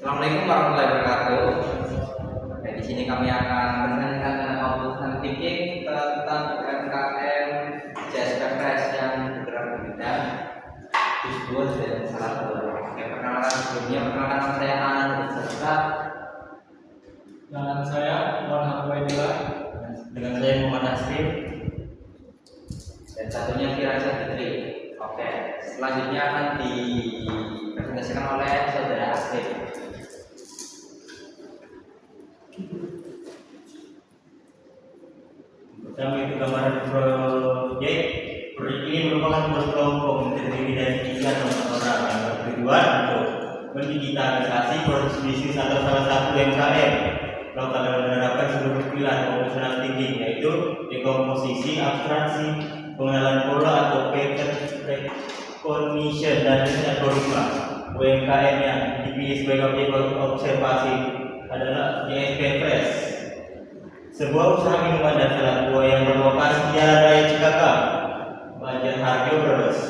Assalamualaikum warahmatullahi wabarakatuh. Di sini kami akan menjelaskan tentang output thinking tentang UMKM JSP Fresh yang bergerak di bidang distribusi dan salah satu. Perkenalkan sebelumnya, perkenalkan nama saya Anan beserta dengan saya Muhammad Ubaidillah, dengan saya Muhammad Asrif dan satunya Firasa Fitri. Oke, selanjutnya akan dipresentasikan oleh saudara Asrif. Pertama itu gambaran proyek. Proyek ini merupakan sebuah kelompok yang terdiri dari 3 orang yang bertujuan untuk mendigitalisasi proses bisnis atau salah satu UMKM. Kalau kalian menerapkan seluruh pilar operational thinking, yaitu dekomposisi, abstraksi, pengenalan pola atau pattern recognition dan algoritma. UMKM yang dipilih sebagai objek observasi adalah JSP Fresh, sebuah usaha minuman dan salad buah yang berlokasi di Jalan Raya Cikakang, Banjarharjo, Brebes.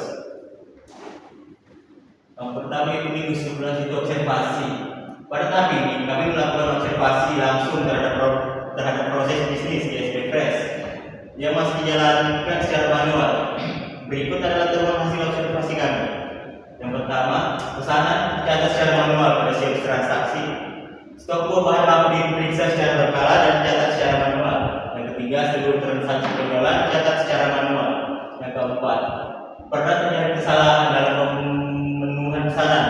Yang pertama itu minggu 11 itu observasi. Pada tahap ini kami melakukan observasi langsung terhadap proses bisnis JSP Fresh yang masih dijalankan secara manual. Berikut adalah temuan hasil observasi kami. Yang pertama, pesanan dicatat secara manual pada siap transaksi. Stok buah bahan baku diperiksa secara berkala dan dicatat secara manual. Yang ketiga, seluruh transaksi penjualan dicatat secara manual. Yang keempat, pernah terjadi kesalahan dalam pemenuhan pesanan.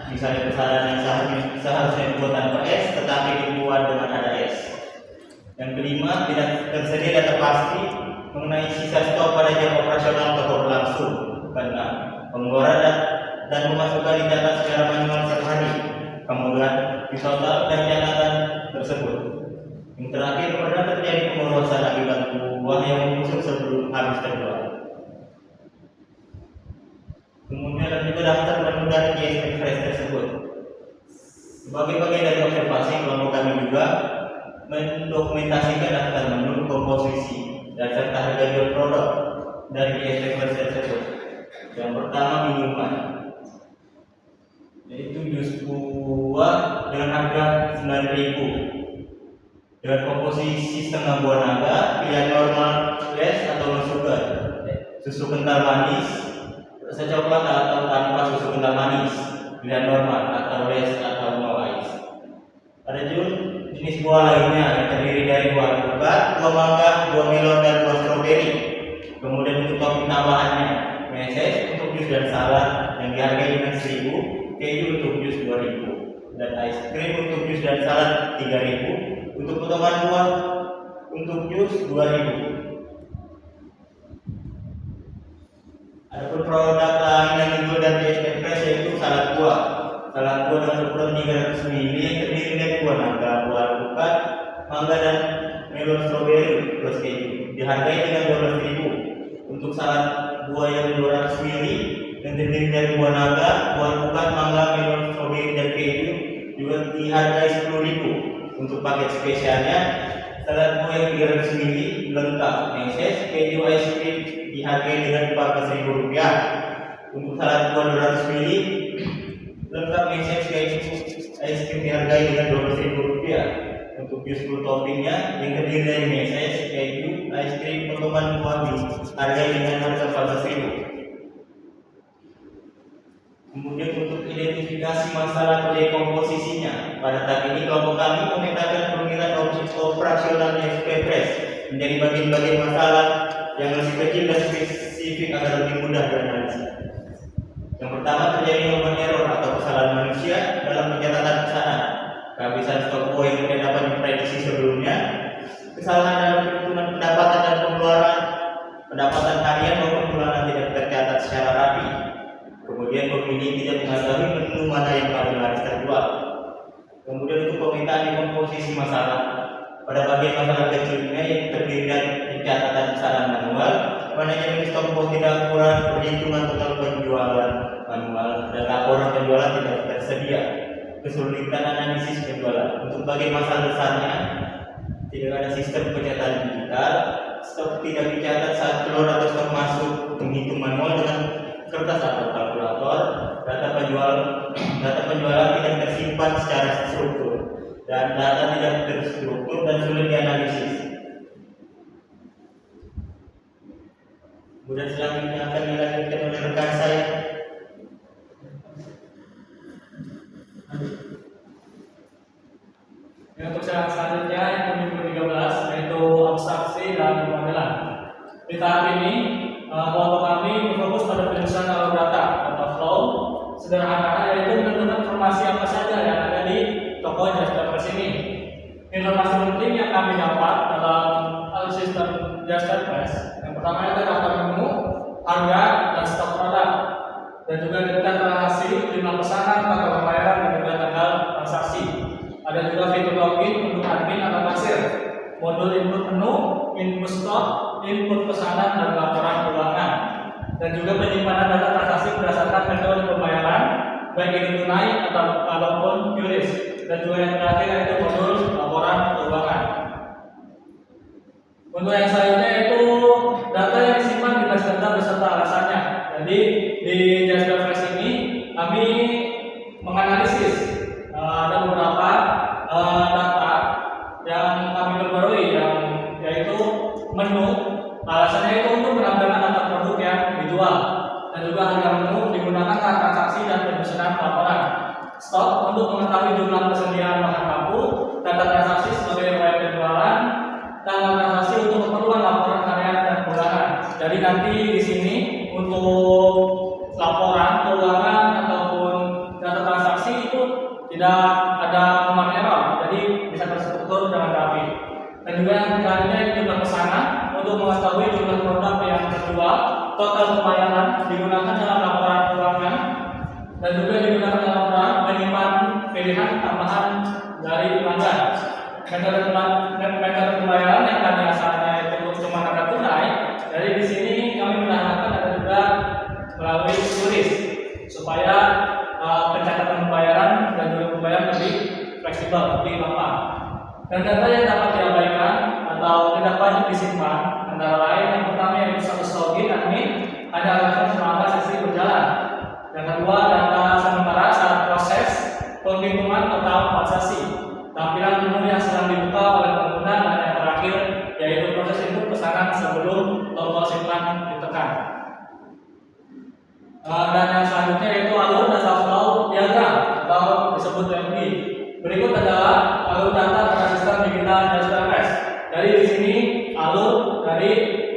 Misalnya pesanan yang seharusnya dibuat tanpa S, tetapi dibuat dengan ada S. Yang kelima, tidak tersedia data pasti mengenai sisa stok pada jam operasional toko berlangsung. Keenam, pengeluaran dan pemasukan dicatat secara manual setiap hari. Kemudian ditotal dan catatan tersebut. Yang terakhir, pernah terjadi pemborosan akibat buah yang membusuk sebelum habis terjual. Kemudian ada juga daftar menu dari JSP Fresh tersebut. Sebagai bagian dari observasi, kelompok kami juga mendokumentasikan daftar menu, komposisi, dan serta harga jual produk dari JSP Fresh tersebut. Yang pertama, minuman, yaitu jus buah dengan harga 9.000 dengan komposisi setengah buah naga, pilihan normal, less atau no sugar, susu kental manis, rasa coklat atau tanpa susu kental manis, pilihan normal atau less atau no ice. Ada juga jenis buah lainnya yang terdiri dari buah alpukat, buah mangga, buah melon dan buah stroberi. Kemudian untuk topping tambahannya, meses untuk jus dan salad yang dihargai dengan 1.000, keju untuk jus 2.000, dan ice cream untuk jus dan salad 3.000, untuk potongan buah untuk jus 2.000. Adapun produk lain yang dijual dari JSP Fresh yaitu salad buah. Salad buah dengan ukuran 300 ml yang terdiri dari buah naga, buah alpukat, mangga dan melon stroberi plus keju. Dihargai dengan 12.000. Untuk salad buah yang 200 ml yang terdiri dari buah naga, buah alpukat, mangga, melon stroberi dan keju juga dihargai 10.000. Untuk paket spesialnya, salad buah yang 300 ml lengkap meses, keju, ice cream dihargai dengan 14.000 rupiah. Untuk salad buah 200 ml lengkap meses, keju, ice cream dihargai dengan 12.000 rupiah. Untuk jus full toppingnya yang terdiri dari meses, keju, ice cream, potongan buah dihargai dengan harga 14.000. Kemudian untuk identifikasi masalah proyek komposisinya, pada tahap ini kelompok kami memetakan pemilihan objek operasional JSP Fresh menjadi bagian-bagian masalah yang lebih kecil dan spesifik agar lebih mudah dianalisis. Yang pertama, terjadi human error atau kesalahan manusia dalam pencatatan pesanan, kehabisan stok buah yang tidak dapat diprediksi sebelumnya, kesalahan dalam perhitungan pendapatan dan pengeluaran, pendapatan harian maupun bulanan tidak tercatat secara rapi. Kemudian pemilih tidak mengetahui menu mana yang paling laris terjual. Kemudian untuk pemetaan komposisi masalah, pada bagian masalah kecilnya yang terdiri dari catatan pesanan manual, manajemen stok buah tidak akurat, perhitungan total penjualan manual, dan laporan penjualan tidak tersedia, kesulitan analisis penjualan. Untuk bagian masalah besarnya, tidak ada sistem pencatatan digital, stok tidak dicatat saat keluar atau stok masuk, menghitung manual dengan kertas atau kalkulator, data penjualan tidak tersimpan secara struktur dan data tidak terstruktur dan sulit dianalisis. Kemudian selanjutnya akan dilanjutkan oleh rekan saya. Untuk syarat selanjutnya yang pemilu 13 yaitu abstraksi dan pemodelan. Di tahap ini kelompok kami berfokus pada penyusunan alur data atau flow sederhana, yaitu menentukan informasi apa saja yang ada di toko JustPackers ini. Informasi penting yang kami dapat dalam sistem JustPackers yang pertama itu daftar menu, harga, dan stok produk, dan juga data transaksi, jumlah pesanan, tanggal pembayaran, dan juga tanggal transaksi. Ada juga fitur login untuk admin atau kasir, modul input menu, input stok, input pesanan, dan laporan keuangan, dan juga penyimpanan data transaksi berdasarkan metode pembayaran, baik itu tunai ataupun QRIS, dan juga yang terakhir yaitu modul laporan keuangan. Untuk yang selanjutnya yaitu data yang disimpan di base data beserta alasannya. Jadi di JustPackers ini kami menganalisis ada beberapa data yang kami perbarui, yaitu menu. Alasannya itu untuk menampilkan data produk yang dijual, dan juga harga menu digunakan saat transaksi dan penyusunan laporan. Stok untuk mengetahui jumlah persediaan bahan baku, data transaksi sebagai riwayat penjualan, tanggal transaksi untuk keperluan laporan harian dan bulanan. Jadi nanti di sini untuk laporan keuangan ataupun data transaksi itu tidak ada command error, jadi bisa terstruktur dengan rapi. Dan juga yang selanjutnya itu jumlah pesanan untuk mengetahui jumlah produk yang terjual, total pembayaran digunakan dalam laporan keuangan, dan juga digunakan dalam laporan menyimpan pilihan tambahan dari pelanggan. Metode pembayaran yang tadi asalnya itu cuma ada tunai, jadi di sini kami menambahkan ada juga melalui QRIS supaya pencatatan pembayaran dan juga pembayaran lebih fleksibel, lebih gampang. Dan data yang dapat diabaikan atau tidak banyak disimpan antara lain yang pertama yaitu status login admin hanya akan selama sesi berjalan. Yang kedua data sementara saat proses penghitungan total transaksi, tampilan menu yang sedang dibuka oleh pengguna, dan yang terakhir yaitu proses input pesanan sebelum tombol simpan ditekan. Dan yang selanjutnya yaitu alur data flow diagram atau disebut MD. Berikut adalah alur data pada sistem digital JustPackers. Dari di sini alur dari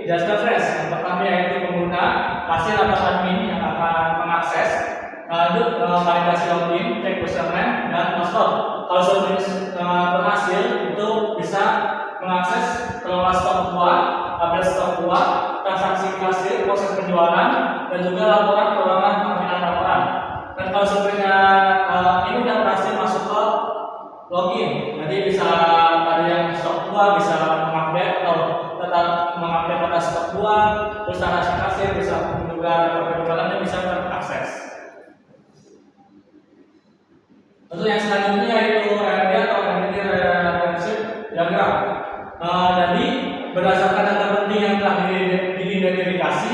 JustPackers yang pertama yaitu pengguna, kasir atau admin yang akan mengakses, lanjut validasi login, cek username, dan password. Kalau sudah berhasil itu bisa mengakses kelola stok buah, update stok buah, transaksi kasir, proses penjualan, dan juga laporan keuangan tampilan laporan. Dan kalau sebenarnya ini sudah berhasil masuk ke login, jadi bisa tadi yang stok buah bisa mengupdate atau tetap mengupdate data stok buah, terus transaksi kasir bisa juga penjualannya bisa terakses. Untuk yang selanjutnya yaitu RD atau Entity Relationship Diagram. Jadi berdasarkan data penting yang telah diidentifikasi,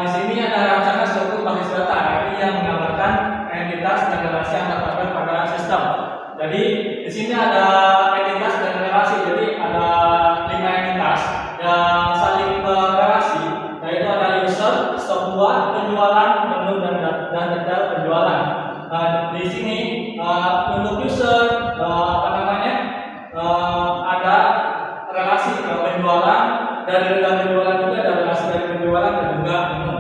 di sini ada rancangan struktur basis data, yaitu yang menggambarkan entitas dan relasi antar tabel pada sistem. Jadi di sini ada entitas dan relasi, jadi ada 5 entitas yang saling berrelasi, yaitu ada user, stok buah, penjualan, menu, dan detail penjualan. Di sini untuk user ada relasi penjualan, dari data penjualan juga ada relasi dari penjualan dan juga menu.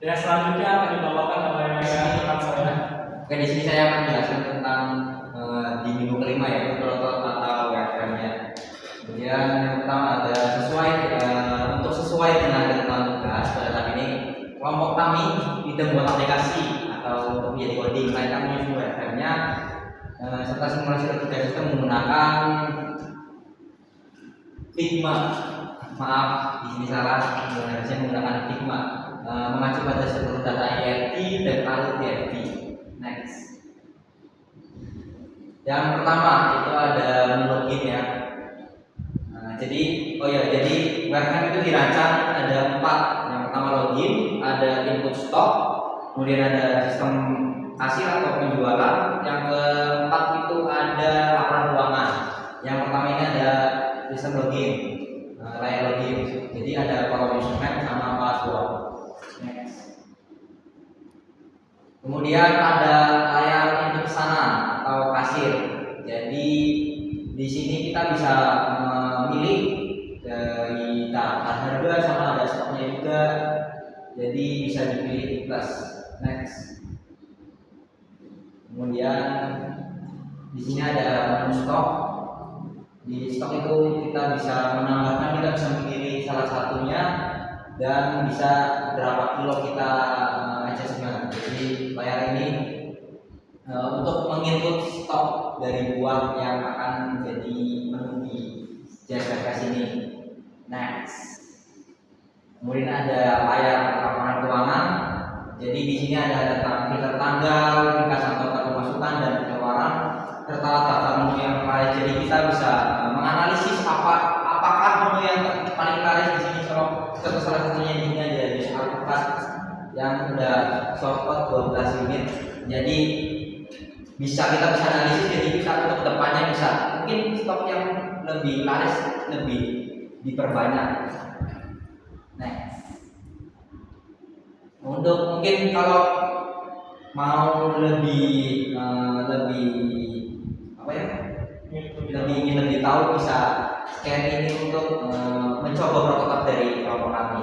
Yang selanjutnya akan dibawakan oleh rekan saya. Oke, di sini saya akan menjelaskan tentang di minggu kelima yaitu protokol atau WFM-nya. Kemudian yang pertama ada untuk sesuai dengan ketentuan tugas. Pada tahap ini kelompok kami tidak membuat aplikasi atau untuk menjadi coding, mereka menyusun WFM-nya serta simulasi logika sistem menggunakan Figma. Maaf, di sini salah, harusnya menggunakan Figma. Mengacu pada seluruh data IRT dan alur IRT. Next. Yang pertama itu ada login ya. Jadi WFM itu dirancang ada 4. Yang pertama login, ada input stok, kemudian ada sistem kasir atau penjualan. Yang keempat itu ada laporan keuangan. Yang pertama ini ada sistem login, layar login. Jadi ada kolom username sama password. Next. Kemudian ada layar input pesanan atau kasir. Jadi di sini kita bisa memilih dari daftar harga sama ada stoknya juga. Jadi bisa dipilih di plus. Next. Kemudian di sini ada menu stok. Di stok itu kita bisa menambahkan, kita bisa memilih salah satunya dan bisa berapa kilo kita adjustment. Jadi layar ini untuk menginput stok dari buah yang akan menjadi menu di JSPFS ini. Next. Kemudian ada layar laporan keuangan. Jadi di sini ada tentang filter tanggal, ringkas atau pemasukan dan pengeluaran, serta daftar menu yang lain. Jadi kita bisa menganalisis apakah menu yang paling laris di sini. Kalau salah satunya di sini ada jus alpukat yang sudah shortcut 12 unit. Jadi kita bisa analisis. Jadi kita untuk kedepannya bisa mungkin stok yang lebih laris lebih diperbanyak. Next. Untuk mungkin kalau mau lebih ingin lebih tahu, bisa scan ini untuk mencoba prototipe dari kelompok kami.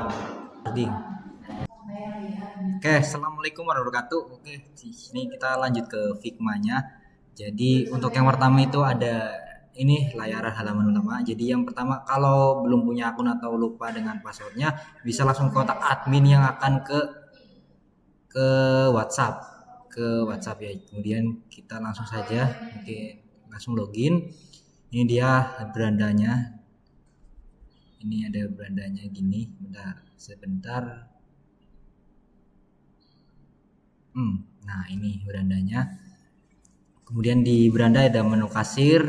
Oke, assalamualaikum warahmatullahi wabarakatuh. Oke, di sini kita lanjut ke Figma-nya. Jadi untuk yang pertama itu ada ini layar halaman utama. Jadi yang pertama, kalau belum punya akun atau lupa dengan passwordnya, bisa langsung kontak admin yang akan ke WhatsApp ya. Kemudian kita langsung saja langsung login. Ini dia berandanya. Ini ada berandanya gini. Sebentar. Nah, ini berandanya. Kemudian di beranda ada menu kasir.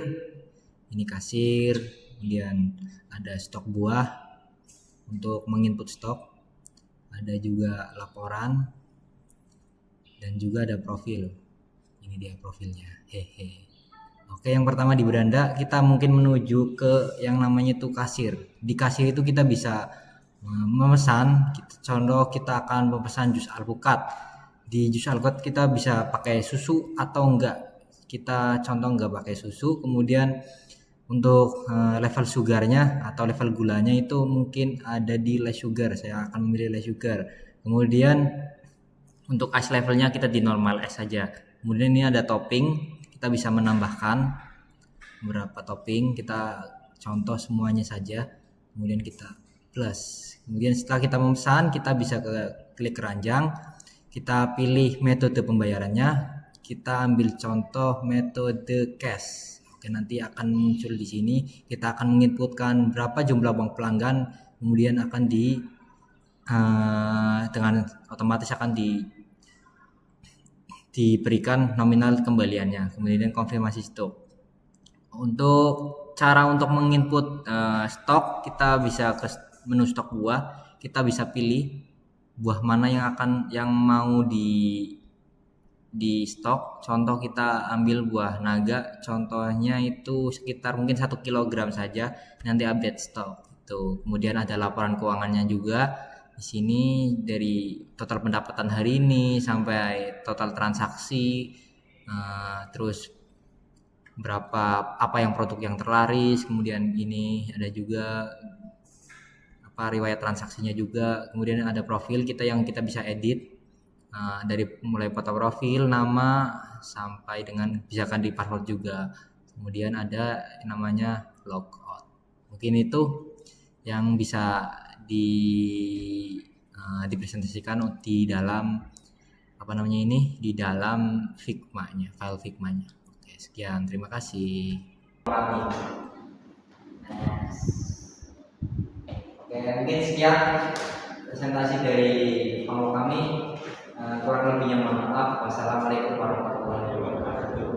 Ini kasir. Kemudian ada stok buah untuk menginput stok. Ada juga laporan. Dan juga ada profil. Ini dia profilnya. Oke, yang pertama di beranda kita mungkin menuju ke yang namanya itu kasir. Di kasir itu kita bisa memesan. Contoh kita akan memesan jus alpukat. Di jus alpukat kita bisa pakai susu atau enggak. Kita contoh enggak pakai susu. Kemudian untuk level sugarnya atau level gulanya itu mungkin ada di less sugar. Saya akan memilih less sugar. Kemudian untuk ice levelnya kita di normal ice saja. Kemudian ini ada topping. Kita bisa menambahkan beberapa topping. Kita contoh semuanya saja. Kemudian kita plus. Kemudian setelah kita memesan, kita bisa klik keranjang. Kita pilih metode pembayarannya. Kita ambil contoh metode cash. Oke, nanti akan muncul di sini. Kita akan menginputkan berapa jumlah uang pelanggan. Kemudian akan dengan otomatis akan diberikan nominal kembaliannya. Kemudian konfirmasi stok. Untuk cara untuk menginput stok, kita bisa ke menu stok buah. Kita bisa pilih buah mana yang mau di stok. Contoh kita ambil buah naga. Contohnya itu sekitar mungkin 1 kg saja. Nanti update stok. Itu. Kemudian ada laporan keuangannya juga. Di sini dari total pendapatan hari ini sampai total transaksi, terus apa yang produk yang terlaris, kemudian ini ada juga riwayat transaksinya juga. Kemudian ada profil kita yang kita bisa edit dari mulai foto profil, nama sampai dengan misalkan di password juga. Kemudian ada namanya logout. Mungkin itu yang bisa dipresentasikan di dalam di dalam Figma-nya, file Figma-nya. Oke, sekian, terima kasih. Oke, mungkin sekian presentasi dari kelompok kami. Kurang lebihnya mohon maaf. Wassalamualaikum warahmatullahi wabarakatuh.